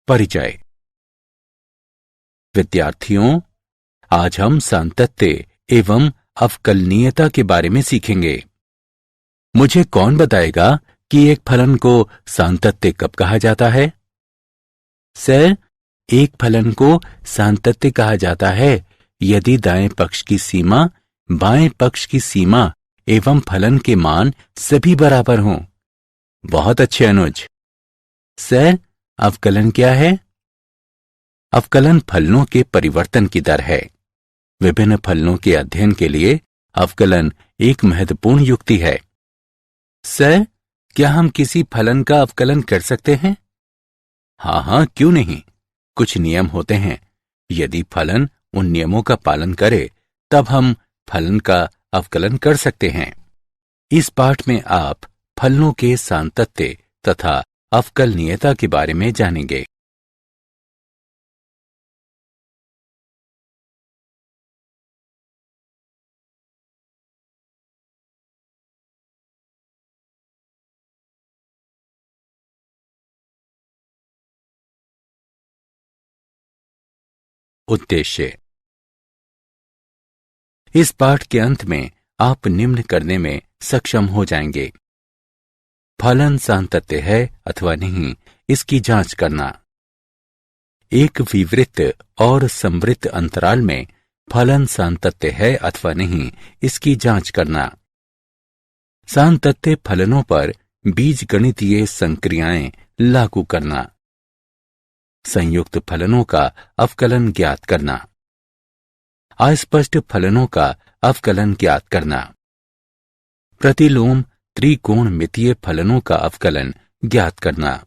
परिचय। विद्यार्थियों, आज हम सातत्य एवं अवकलनीयता के बारे में सीखेंगे। मुझे कौन बताएगा कि एक फलन को सातत्य कब कहा जाता है? सर, एक फलन को सातत्य कहा जाता है यदि दाएं पक्ष की सीमा, बाएं पक्ष की सीमा एवं फलन के मान सभी बराबर हों। बहुत अच्छे अनुज। सर, अवकलन क्या है? अवकलन फलनों के परिवर्तन की दर है। विभिन्न फलनों के अध्ययन के लिए अवकलन एक महत्वपूर्ण युक्ति है। सर, क्या हम किसी फलन का अवकलन कर सकते हैं? हाँ, क्यों नहीं। कुछ नियम होते हैं। यदि फलन उन नियमों का पालन करे तब हम फलन का अवकलन कर सकते हैं। इस पाठ में आप फलनों के सातत्य तथा अवकलनीयता के बारे में जानेंगे। उद्देश्य। इस पाठ के अंत में आप निम्न करने में सक्षम हो जाएंगे। फलन सातत्य है अथवा नहीं, इसकी जांच करना। एक विवृत्त और संवृत्त अंतराल में फलन सातत्य है अथवा नहीं, इसकी जांच करना। सातत्य फलनों पर बीजगणितीय संक्रियाएं लागू करना। संयुक्त फलनों का अवकलन ज्ञात करना। अस्पष्ट फलनों का अवकलन ज्ञात करना। प्रतिलोम त्रिकोणमितीय फलनों का अवकलन ज्ञात करना।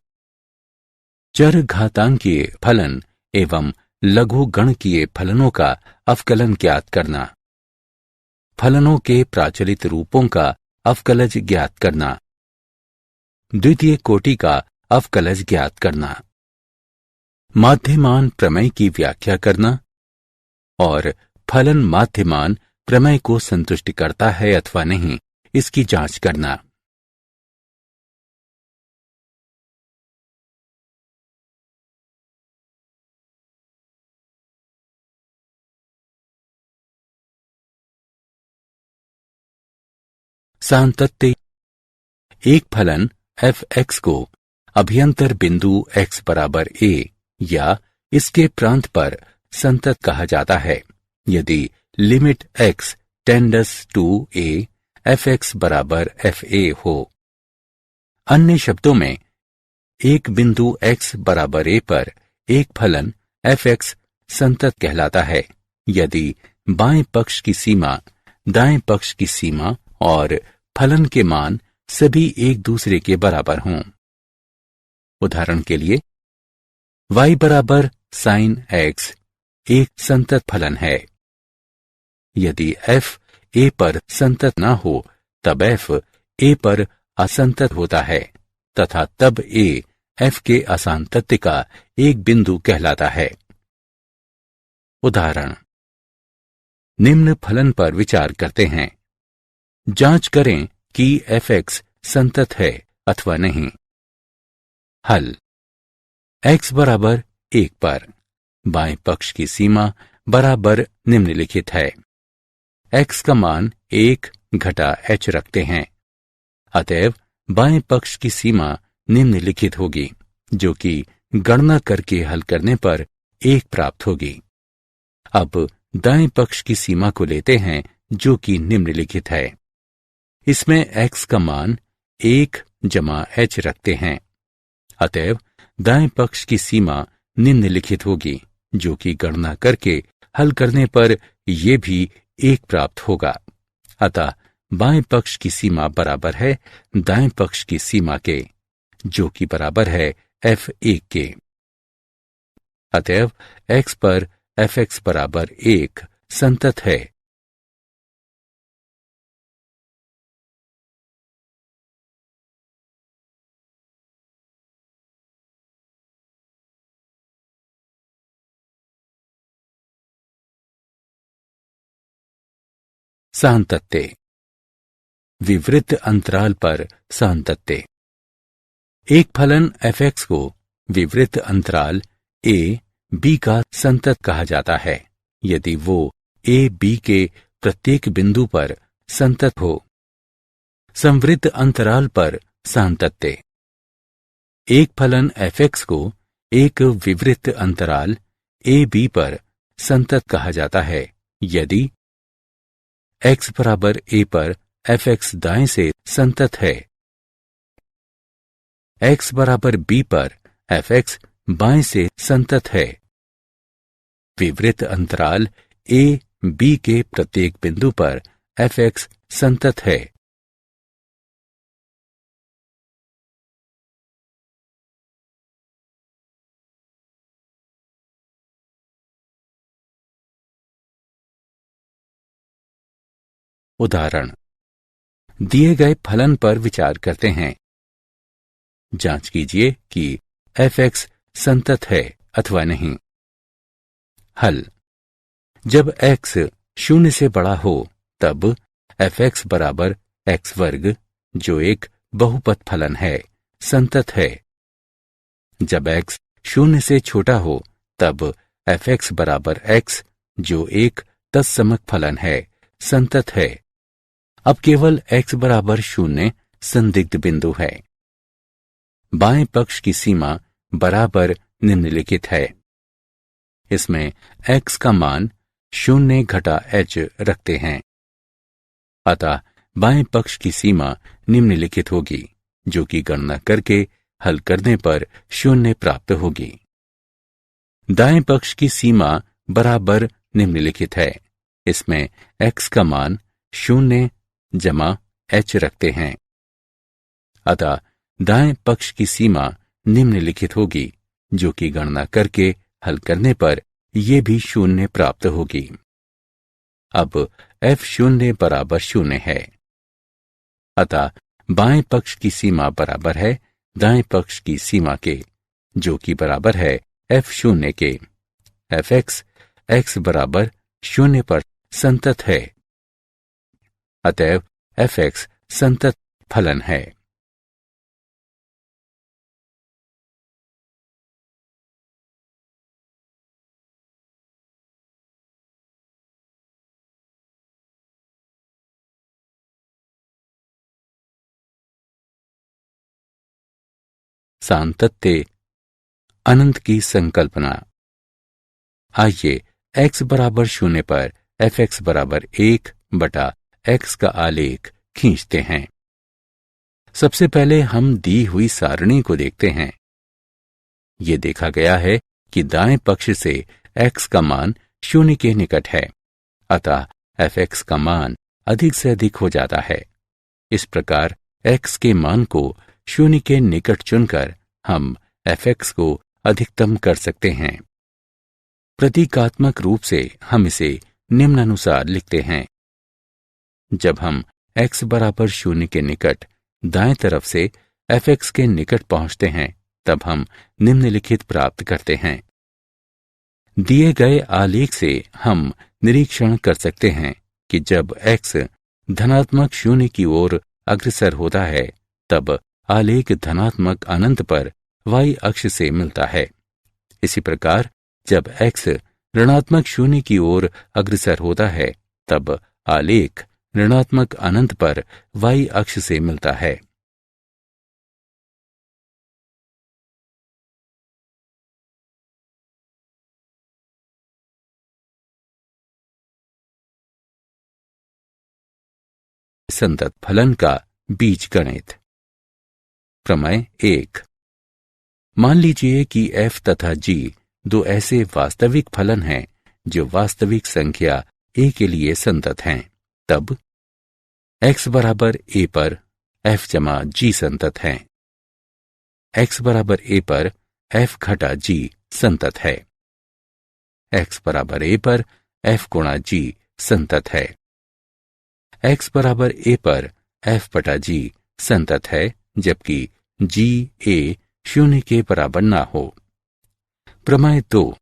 चर घातांकीय फलन एवं लघु गणकीय फलनों का अवकलन ज्ञात करना। फलनों के प्राचलित रूपों का अवकलज ज्ञात करना। द्वितीय कोटि का अवकलज ज्ञात करना। माध्यमान प्रमेय की व्याख्या करना और फलन माध्यमान प्रमेय को संतुष्ट करता है अथवा नहीं, इसकी जांच करना। सातत्य। एक फलन f(x) को अभ्यंतर बिंदु x बराबर a या इसके प्रांत पर संतत कहा जाता है यदि limit x tends to a f(x) बराबर fa हो। अन्य शब्दों में, एक बिंदु x बराबर a पर एक फलन f(x) संतत कहलाता है यदि बाएं पक्ष की सीमा, दाएं पक्ष की सीमा और फलन के मान सभी एक दूसरे के बराबर हों। उदाहरण के लिए, y बराबर sin x एक संतत फलन है। यदि f a पर संतत न हो तब f a पर असंतत होता है तथा तब a f के असांतत्य का एक बिंदु कहलाता है। उदाहरण, निम्न फलन पर विचार करते हैं। जांच करें कि f(x) संतत है अथवा नहीं। हल। x बराबर 1 पर बाएं पक्ष की सीमा बराबर निम्नलिखित है। x का मान 1 घटा h रखते हैं, अतएव बाएं पक्ष की सीमा निम्नलिखित होगी, जो कि गणना करके हल करने पर 1 प्राप्त होगी। अब दाएं पक्ष की सीमा को लेते हैं, जो कि निम्नलिखित है। इसमें x का मान 1 जमा h रखते हैं, अतएव दाएं पक्ष की सीमा निम्नलिखित होगी, जो कि गणना करके हल करने पर यह भी 1 प्राप्त होगा। अतः बाएं पक्ष की सीमा बराबर है दाएं पक्ष की सीमा के, जो कि बराबर है f(1) के। अतएव x पर f(x) बराबर 1 संतत है। सातत्य। विवृत्त अंतराल पर सातत्य। एक फलन f(x) को विवृत अंतराल ए बी का संतत कहा जाता है यदि वो ए बी के प्रत्येक बिंदु पर संतत हो। संवृत्त अंतराल पर सातत्य। एक फलन f(x) को एक विवृत अंतराल ए बी पर संतत कहा जाता है यदि x बराबर a पर f(x) दाएं से संतत है, x बराबर b पर f(x) बाएं से संतत है, विवृत अंतराल a b के प्रत्येक बिंदु पर f(x) संतत है। उदाहरण, दिए गए फलन पर विचार करते हैं। जांच कीजिए कि f(x) संतत है अथवा नहीं। हल। जब x 0 से बड़ा हो तब f(x) बराबर x वर्ग, जो एक बहुपद फलन है, संतत है। जब x 0 से छोटा हो तब f(x) बराबर x, जो एक तत्समक फलन है, संतत है। अब केवल x बराबर 0 संदिग्ध बिंदु है। बाएं पक्ष की सीमा बराबर निम्नलिखित है। इसमें x का मान 0 घटा h रखते हैं। अतः बाएं पक्ष की सीमा निम्नलिखित होगी, जो कि गणना करके हल करने पर 0 प्राप्त होगी। दाएं पक्ष की सीमा बराबर निम्नलिखित है। इसमें x का मान 0 जमा h रखते हैं। अतः दाएं पक्ष की सीमा निम्नलिखित होगी, जो कि गणना करके हल करने पर यह भी 0 प्राप्त होगी। अब f(0) बराबर 0 है। अतः बाएं पक्ष की सीमा बराबर है दाएं पक्ष की सीमा के, जो कि बराबर है f(0) के। f(x) x बराबर 0 पर संतत है। अतएव f(x) संतत फलन है। सातत्य अनंत की संकल्पना। आइए x बराबर 0 पर f(x) बराबर 1 बटा x का आलेख खींचते हैं। सबसे पहले हम दी हुई सारणी को देखते हैं। ये देखा गया है कि दाएं पक्ष से x का मान 0 के निकट है, अतः f(x) का मान अधिक से अधिक हो जाता है। इस प्रकार x के मान को 0 के निकट चुनकर हम f(x) को अधिकतम कर सकते हैं। प्रतीकात्मक रूप से हम इसे निम्नानुसार लिखते हैं। जब हम x बराबर 0 के निकट दाएं तरफ से f(x) के निकट पहुंचते हैं, तब हम निम्नलिखित प्राप्त करते हैं। दिए गए आलेख से हम निरीक्षण कर सकते हैं कि जब x धनात्मक 0 की ओर अग्रसर होता है, तब आलेख धनात्मक अनंत पर y अक्ष से मिलता है। इसी प्रकार जब x ऋणात्मक 0 की ओर अग्रसर होता है, तब आलेख ऋणात्मक अनंत पर y अक्ष से मिलता है। संतत फलन का बीजगणित। प्रमेय 1। मान लीजिए कि f तथा g दो ऐसे वास्तविक फलन हैं जो वास्तविक संख्या a के लिए संतत हैं। तब x बराबर a पर f जमा g संतत है। x बराबर a पर f घटा g संतत है। x बराबर a पर f गुणा g संतत है। x बराबर a पर f बटा g संतत है, जबकि g a 0 के बराबर ना हो। प्रमेय 2।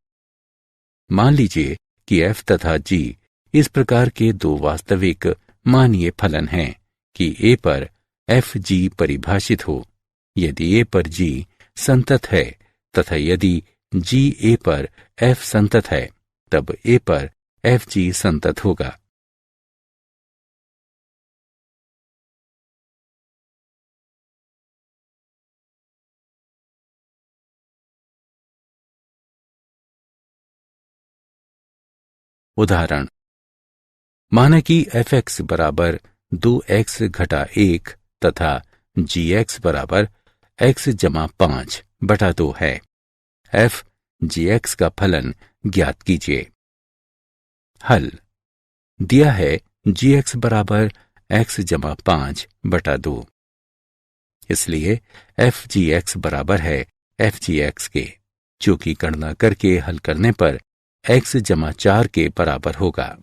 मान लीजिए कि f तथा g इस प्रकार के दो वास्तविक मानीय फलन हैं कि a पर f g परिभाषित हो। यदि a पर g संतत है, तथा यदि जी ए पर एफ संतत है तब ए पर एफ जी संतत होगा। उदाहरण, माना कि एफ एक्स बराबर 2x घटा 1 तथा जी एक्स बराबर x जमा 5 बटा 2 है। एफ जी एक्स का फलन ज्ञात कीजिए। हल, दिया है जी एक्स बराबर x जमा 5 बटा 2, इसलिए एफ जी एक्स बराबर है एफ जी एक्स के, जो कि गणना करके हल करने पर x जमा 4 के बराबर होगा।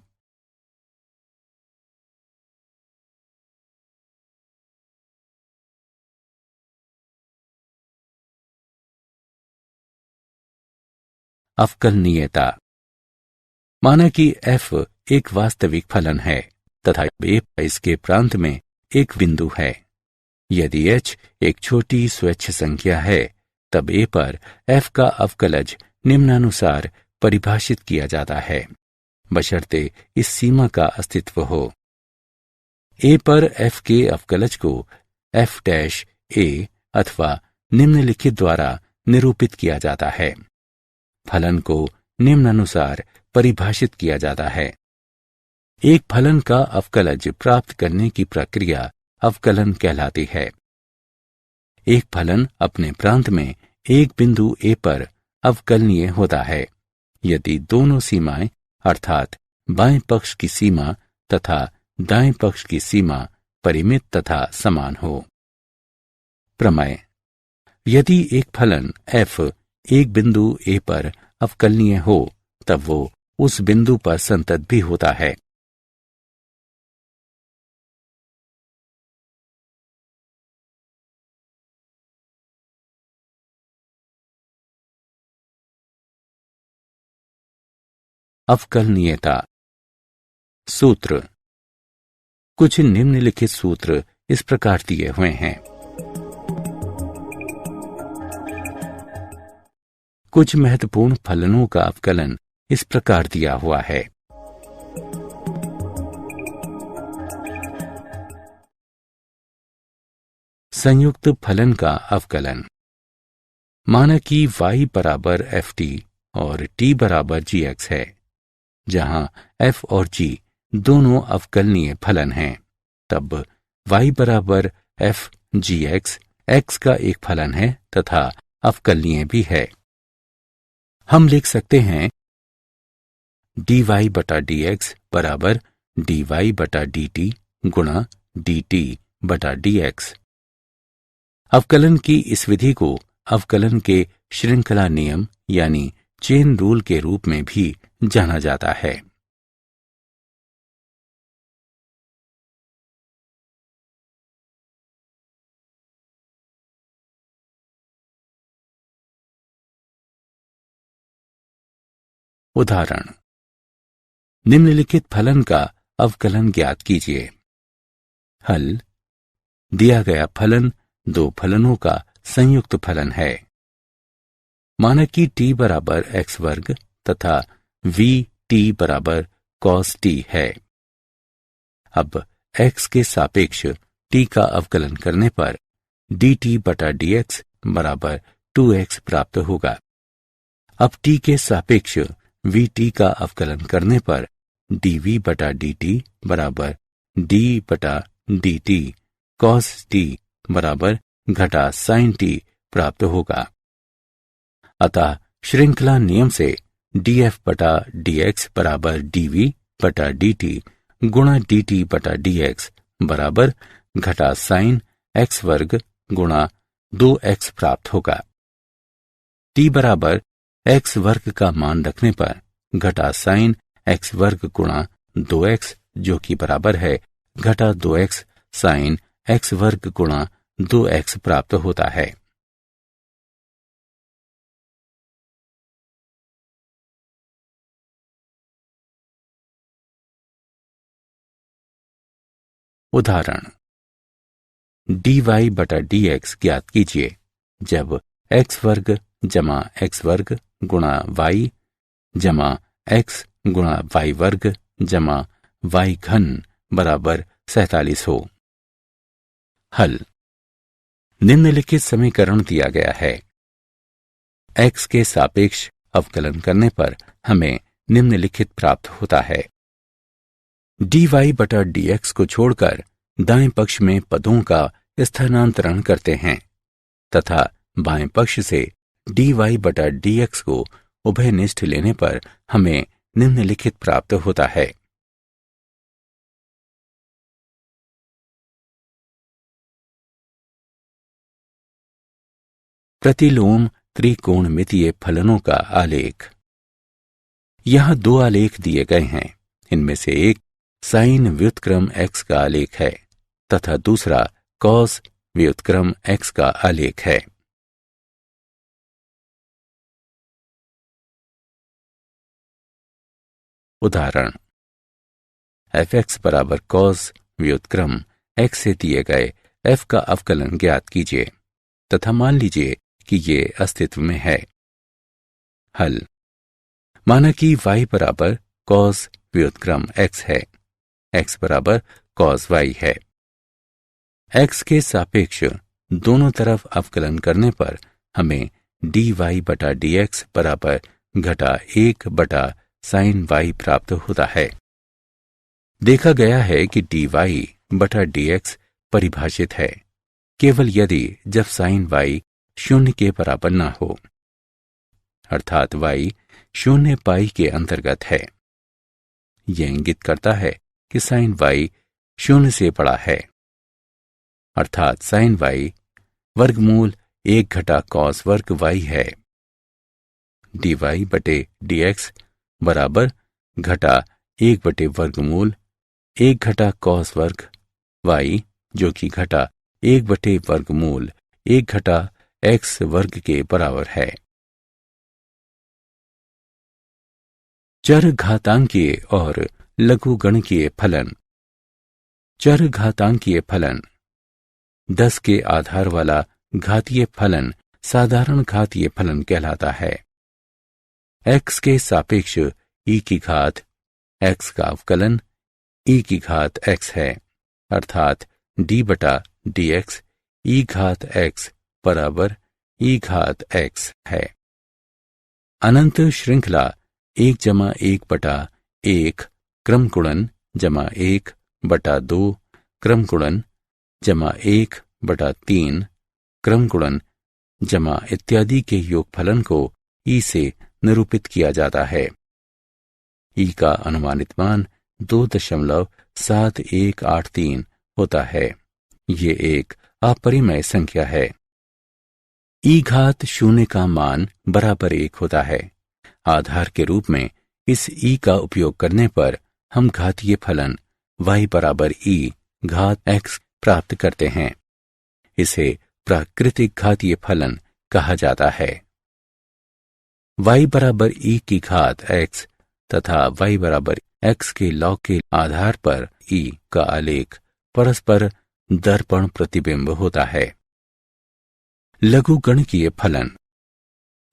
अवकलनीयता, माना कि f एक वास्तविक फलन है तथा a इसके प्रांत में एक बिंदु है। यदि h एक छोटी स्वच्छ संख्या है तब a पर f का अवकलज निम्नानुसार परिभाषित किया जाता है, बशर्ते इस सीमा का अस्तित्व हो। a पर f के अवकलज को f डैश a अथवा निम्नलिखित द्वारा निरूपित किया जाता है। फलन को निम्नानुसार परिभाषित किया जाता है। एक फलन का अवकलज प्राप्त करने की प्रक्रिया अवकलन कहलाती है। एक फलन अपने प्रांत में एक बिंदु A पर अवकलनीय होता है यदि दोनों सीमाएं अर्थात बाएं पक्ष की सीमा तथा दाएं पक्ष की सीमा परिमित तथा समान हो। प्रमेय, यदि एक फलन f एक बिंदु A पर अवकलनीय हो तब वो उस बिंदु पर संतत भी होता है। अवकलनीयता सूत्र, कुछ निम्नलिखित सूत्र इस प्रकार दिए हुए हैं। कुछ महत्वपूर्ण फलनों का अवकलन इस प्रकार दिया हुआ है। संयुक्त फलन का अवकलन, माना कि y बराबर एफ टी और t बराबर जी एक्स है, जहां f और g दोनों अवकलनीय फलन हैं, तब y बराबर एफ जी एक्स x का एक फलन है तथा अवकलनीय भी है। हम लिख सकते हैं dy बटा dx बराबर dy बटा dt गुणा dt बटा dx। अवकलन की इस विधि को अवकलन के श्रृंखला नियम यानी चेन रूल के रूप में भी जाना जाता है। उदाहरण, निम्नलिखित फलन का अवकलन ज्ञात कीजिए। हल, दिया गया फलन दो फलनों का संयुक्त फलन है। माना कि t बराबर x वर्ग तथा v t बराबर cos t है। अब x के सापेक्ष t का अवकलन करने पर dt बटा dx बराबर 2x प्राप्त होगा। अब t के सापेक्ष vt का अवकलन करने पर dv बटा dt बराबर d बटा dt cos t बराबर घटा sin t प्राप्त होगा। अतः श्रृंखला नियम से df बटा dx बराबर dv बटा dt गुणा dt बटा dx बराबर घटा sin x वर्ग गुणा 2x प्राप्त होगा। t बराबर x वर्ग का मान रखने पर घटा sin x वर्ग गुणा 2x जो कि बराबर है घटा 2x sin x वर्ग गुणा 2x प्राप्त होता है। उदाहरण, dy बटा dx ज्ञात कीजिए जब x वर्ग जमा एक्स वर्ग गुणा वाई जमा एक्स गुणा वाई वर्ग जमा वाई घन बराबर 47 हो। हल। निम्नलिखित समीकरण दिया गया है। एक्स के सापेक्ष अवकलन करने पर हमें निम्नलिखित प्राप्त होता है। dy बटा dx को छोड़कर दाएं पक्ष में पदों का स्थानांतरण करते हैं तथा बाएं पक्ष से dy बटा dx को उभयनिष्ठ लेने पर हमें निम्नलिखित प्राप्त होता है। प्रतिलोम त्रिकोणमितीय फलनों का आलेख। यहां दो आलेख दिए गए हैं। इनमें से एक साइन व्युत्क्रम x का आलेख है तथा दूसरा कॉस व्युत्क्रम x का आलेख है। उदाहरण fx बराबर कॉस व्युत्क्रम x से दिए गए f का अवकलन ज्ञात कीजिए तथा मान लीजिए कि ये अस्तित्व में है। हल। माना कि y बराबर कॉस व्युत्क्रम x है, x बराबर कॉस y है। x के सापेक्ष दोनों तरफ अवकलन करने पर हमें dy बटा dx बराबर घटा 1 बटा साइन y प्राप्त होता है। देखा गया है कि dy बटा dx परिभाषित है केवल यदि जब साइन y 0 के बराबर न हो, अर्थात y 0 पाई के अंतर्गत है। यह इंगित करता है कि साइन y 0 से बड़ा है, अर्थात साइन y वर्गमूल 1 घटा कॉस वर्ग y है। dy बटे dx बराबर घटा 1 बटे वर्गमूल 1 घटा कॉस वर्ग y जो कि घटा 1 बटे वर्गमूल 1 घटा x वर्ग के बराबर है। चर घातांकीय और लघुगणकीय फलन। चर घातांकीय फलन 10 के आधार वाला घातीय फलन साधारण घातीय फलन कहलाता है। x के सापेक्ष e की घात x का अवकलन e की घात x है, अर्थात d बटा dx e घात x बराबर e घात x है। अनंत श्रृंखला 1 जमा 1 बटा 1 क्रम गुणन जमा 1 बटा 2 क्रम गुणन जमा 1 बटा 3 क्रम गुणन जमा इत्यादि के योगफलन को ई से निरूपित किया जाता है। ई का अनुमानित मान 2.7183 होता है। ये एक अपरिमेय संख्या है। ई घात 0 का मान बराबर 1 होता है। आधार के रूप में इस ई का उपयोग करने पर हम घातीय फलन y बराबर e घात x प्राप्त करते हैं। इसे प्राकृतिक घातीय फलन कहा जाता है। y बराबर e की घात x तथा y बराबर x के लॉग के आधार पर e का आलेख परस्पर दर्पण प्रतिबिंब होता है। लघुगणकीय फलन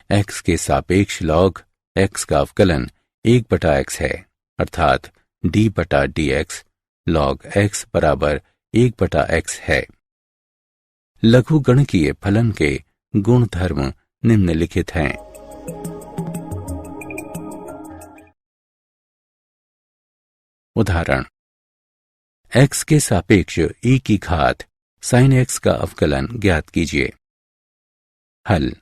x के सापेक्ष लॉग x का अवकलन 1 बटा x है, अर्थात d बटा dx log x बराबर 1 बटा x है। लघुगणकीय फलन के गुणधर्म निम्नलिखित हैं। उदाहरण x के सापेक्ष e की घात sin x का अवकलन ज्ञात कीजिए। हल।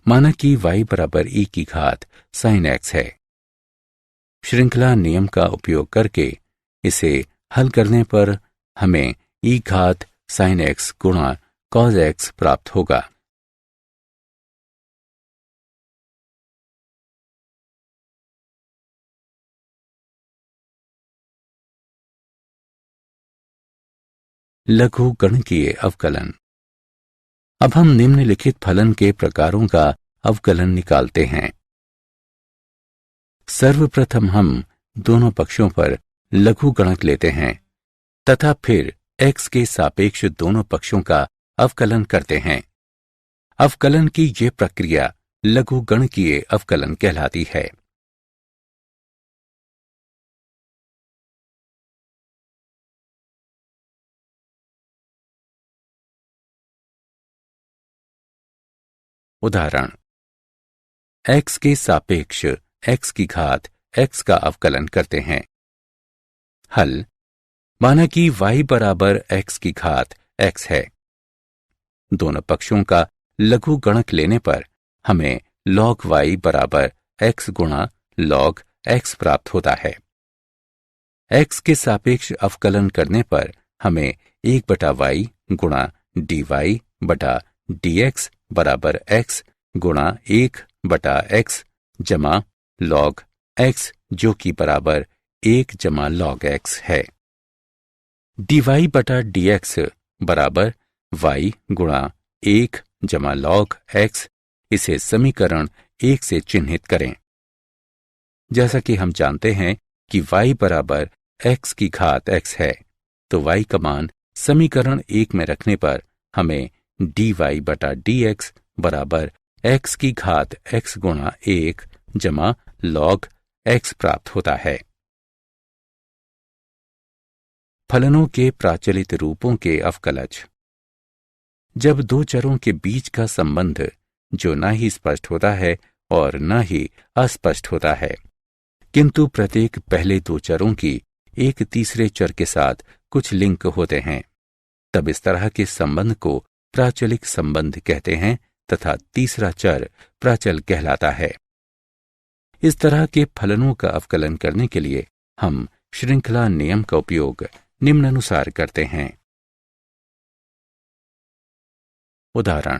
माना कि y बराबर e की घात sin x है। श्रृंखला नियम का उपयोग करके इसे हल करने पर हमें e घात sin x गुणा cos x प्राप्त होगा। लघुगणकीय अवकलन। अब हम निम्नलिखित फलन के प्रकारों का अवकलन निकालते हैं। सर्वप्रथम हम दोनों पक्षों पर लघुगणक लेते हैं तथा फिर x के सापेक्ष दोनों पक्षों का अवकलन करते हैं। अवकलन की यह प्रक्रिया लघुगणकीय अवकलन कहलाती है। उदाहरण, x के सापेक्ष x की घात x का अवकलन करते हैं। हल, माना कि y बराबर x की घात x है। दोनों पक्षों का लघुगणक लेने पर हमें log y बराबर x गुणा log x प्राप्त होता है। x के सापेक्ष अवकलन करने पर हमें 1 बटा y गुणा dy बटा dx बराबर x गुणा 1 बटा x जमा log x जो कि बराबर 1 जमा log x है। dy बटा dx बराबर y गुणा 1 जमा log x। इसे समीकरण 1 से चिन्हित करें। जैसा कि हम जानते हैं कि y बराबर x की घात x है, तो y का मान समीकरण 1 में रखने पर हमें dy बटा dx बराबर x की घात x गुणा 1 जमा log x प्राप्त होता है। फलनों के प्राचलित रूपों के अवकलज। जब दो चरों के बीच का संबंध जो न ही स्पष्ट होता है और न ही अस्पष्ट होता है, किंतु प्रत्येक पहले दो चरों की एक तीसरे चर के साथ कुछ लिंक होते हैं, तब इस तरह के संबंध को प्राचलिक संबंध कहते हैं तथा तीसरा चर प्राचल कहलाता है। इस तरह के फलनों का अवकलन करने के लिए हम श्रृंखला नियम का उपयोग निम्नानुसार करते हैं। उदाहरण,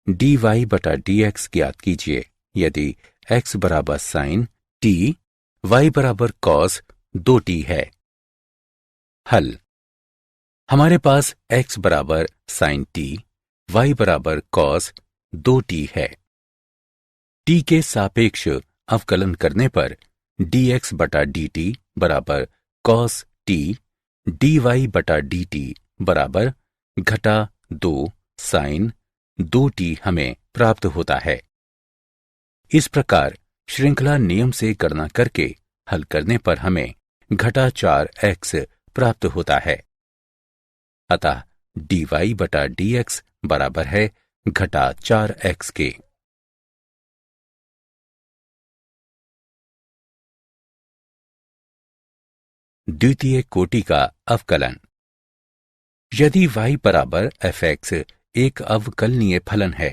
dy बटा dx ज्ञात कीजिए यदि x बराबर साइन t, y बराबर cos 2t है। हल, हमारे पास x बराबर साइन t, y बराबर cos 2t है। t के सापेक्ष अवकलन करने पर dx बटा dt बराबर cos t, dy बटा dt बराबर घटा 2 साइन 2t हमें प्राप्त होता है। इस प्रकार श्रृंखला नियम से गणना करके हल करने पर हमें घटा 4x प्राप्त होता है। अतः dy बटा dx बराबर है घटा 4x के। द्वितीय कोटि का अवकलन। यदि y बराबर fx एक अवकलनीय फलन है,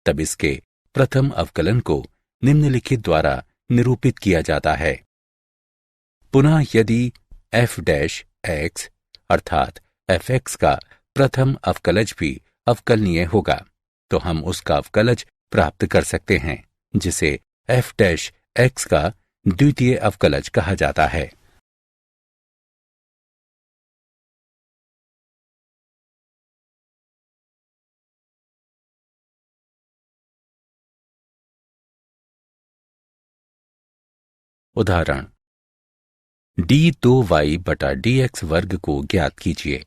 तब इसके प्रथम अवकलन को निम्नलिखित द्वारा निरूपित किया जाता है। पुनः यदि f डैश x अर्थात fx का प्रथम अवकलज भी अवकलनीय होगा, तो हम उसका अवकलज प्राप्त कर सकते हैं, जिसे f डैश x का द्वितीय अवकलज कहा जाता है। उदाहरण, d2y बटा dx वर्ग को ज्ञात कीजिए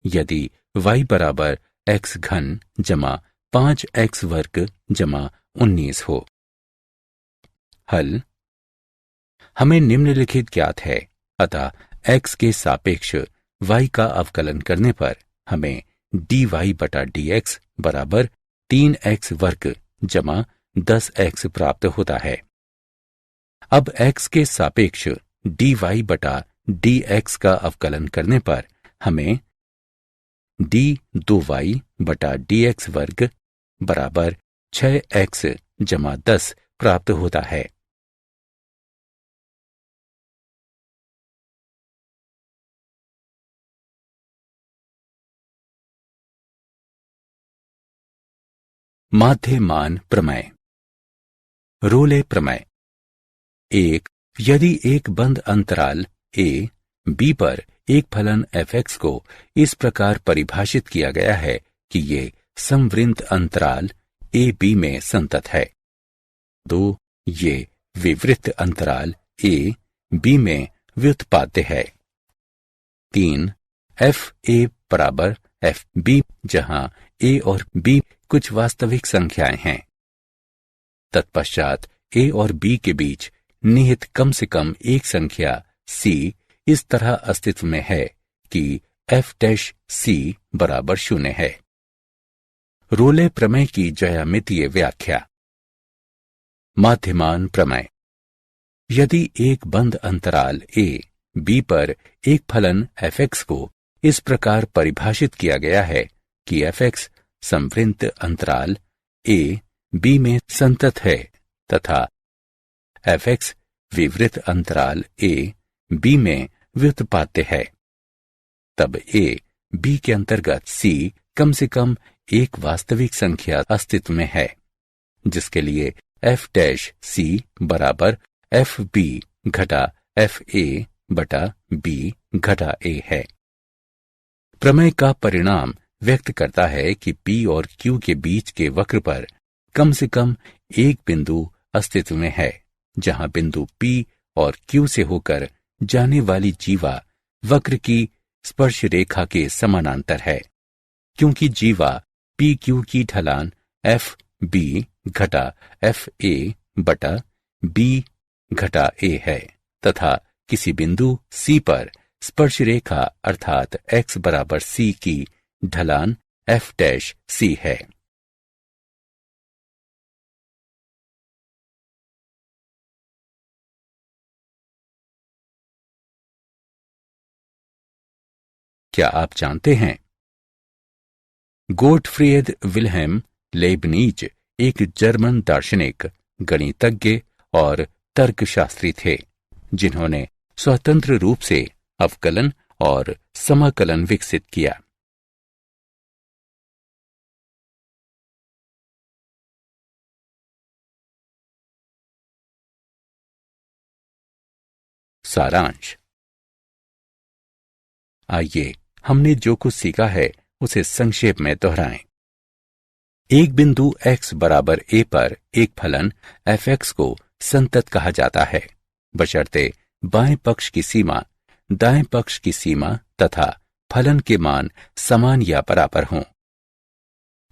यदि y बराबर x घन जमा 5x वर्ग जमा 19 हो। हल, हमें निम्नलिखित ज्ञात है, अतः x के सापेक्ष y का अवकलन करने पर हमें dy बटा dx बराबर 3x वर्ग जमा 10x प्राप्त होता है। अब x के सापेक्ष dy बटा dx का अवकलन करने पर हमें d2y बटा dx वर्ग बराबर 6x जमा 10 प्राप्त होता है। माध्य मान प्रमेय। रोले प्रमेय। एक, यदि एक बंद अंतराल a b पर एक फलन fx को इस प्रकार परिभाषित किया गया है कि ये समवृंत अंतराल a b में संतत है। 2, ये विवृत अंतराल a b में व्युत्पाद्य है। 3, f a बराबर f b, जहां a और b कुछ वास्तविक संख्याएं हैं। तत्पश्चात ए और बी के बीच निहित कम से कम एक संख्या c इस तरह अस्तित्व में है कि f' बराबर 0 है। रोले प्रमेय की ज्यामितीय व्याख्या। माध्यमान प्रमेय। यदि एक बंद अंतराल a b पर एक फलन f(x) को इस प्रकार परिभाषित किया गया है कि f(x) संवृत्त अंतराल a b में संतत है तथा f(x) विवृत अंतराल a b में व्युत्पाद्य है, तब a b के अंतर्गत c कम से कम एक वास्तविक संख्या अस्तित्व में है, जिसके लिए f' बराबर fb घटा fa बटा b घटा a है। प्रमेय का परिणाम व्यक्त करता है कि p और q के बीच के वक्र पर कम से कम एक बिंदु अस्तित्व में है, जहां बिंदु p और q से होकर जाने वाली जीवा वक्र की स्पर्श रेखा के समानांतर है, क्योंकि जीवा पी क्यू की ढलान एफ बी घटा एफ ए बटा बी घटा ए है तथा किसी बिंदु C पर स्पर्श रेखा अर्थात x बराबर C की ढलान f' है। क्या आप जानते हैं गोटफ्रीड विल्हेम लेibniz एक जर्मन दार्शनिक, गणितज्ञ और तर्कशास्त्री थे, जिन्होंने स्वतंत्र रूप से अवकलन और समाकलन विकसित किया। सारांश। आइए हमने जो कुछ सीखा है उसे संक्षेप में दोहराएं। एक बिंदु x बराबर a पर एक फलन f(x) को संतत कहा जाता है, बशर्ते बाएं पक्ष की सीमा, दाएं पक्ष की सीमा तथा फलन के मान समान या बराबर हों।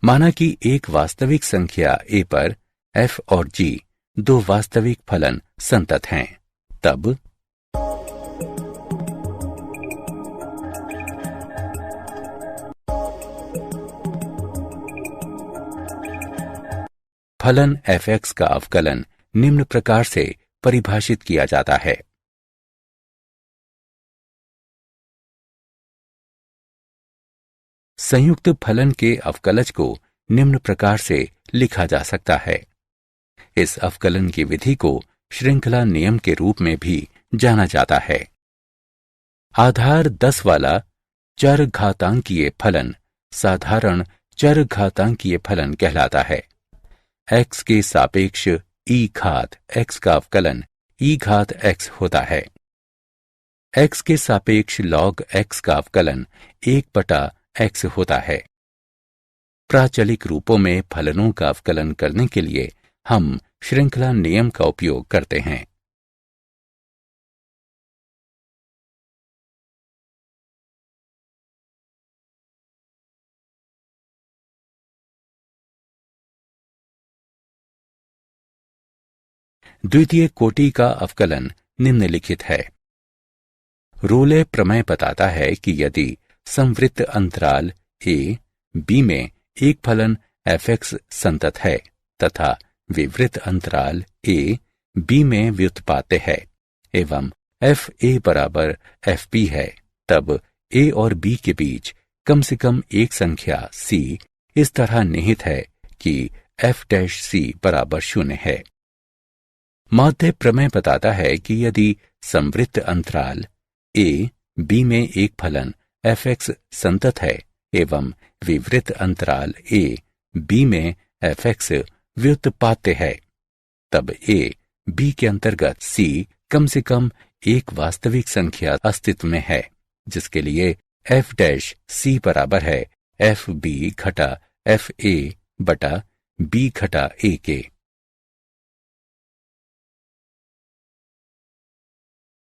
माना कि एक वास्तविक संख्या a पर f और g दो वास्तविक फलन संतत हैं, तब फलन f(x) का अवकलन निम्न प्रकार से परिभाषित किया जाता है। संयुक्त फलन के अवकलज को निम्न प्रकार से लिखा जा सकता है। इस अवकलन की विधि को श्रृंखला नियम के रूप में भी जाना जाता है। आधार 10 वाला चरघातांकीय फलन साधारण चरघातांकीय फलन कहलाता है। x के सापेक्ष e घात x का अवकलन e घात x होता है। x के सापेक्ष log x का अवकलन 1/x होता है। प्राचलिक रूपों में फलनों का अवकलन करने के लिए हम श्रृंखला नियम का उपयोग करते हैं। द्वितीय कोटि का अवकलन निम्नलिखित है। रोले प्रमेय बताता है कि यदि संवृत्त अंतराल a b में एक फलन f(x) संतत है तथा विवृत अंतराल a b में व्युत्पाद्य है एवं f a बराबर f b है, तब a और b के बीच कम से कम एक संख्या c इस तरह निहित है कि f' बराबर 0 है। माध्य प्रमेय बताता है कि यदि संवृत्त अंतराल a b में एक फलन f(x) संतत है एवं विवृत अंतराल a b में f(x) व्युत्पाद्य है, तब a b के अंतर्गत c कम से कम एक वास्तविक संख्या अस्तित्व में है, जिसके लिए f' बराबर है f b घटा f a बटा b घटा a के।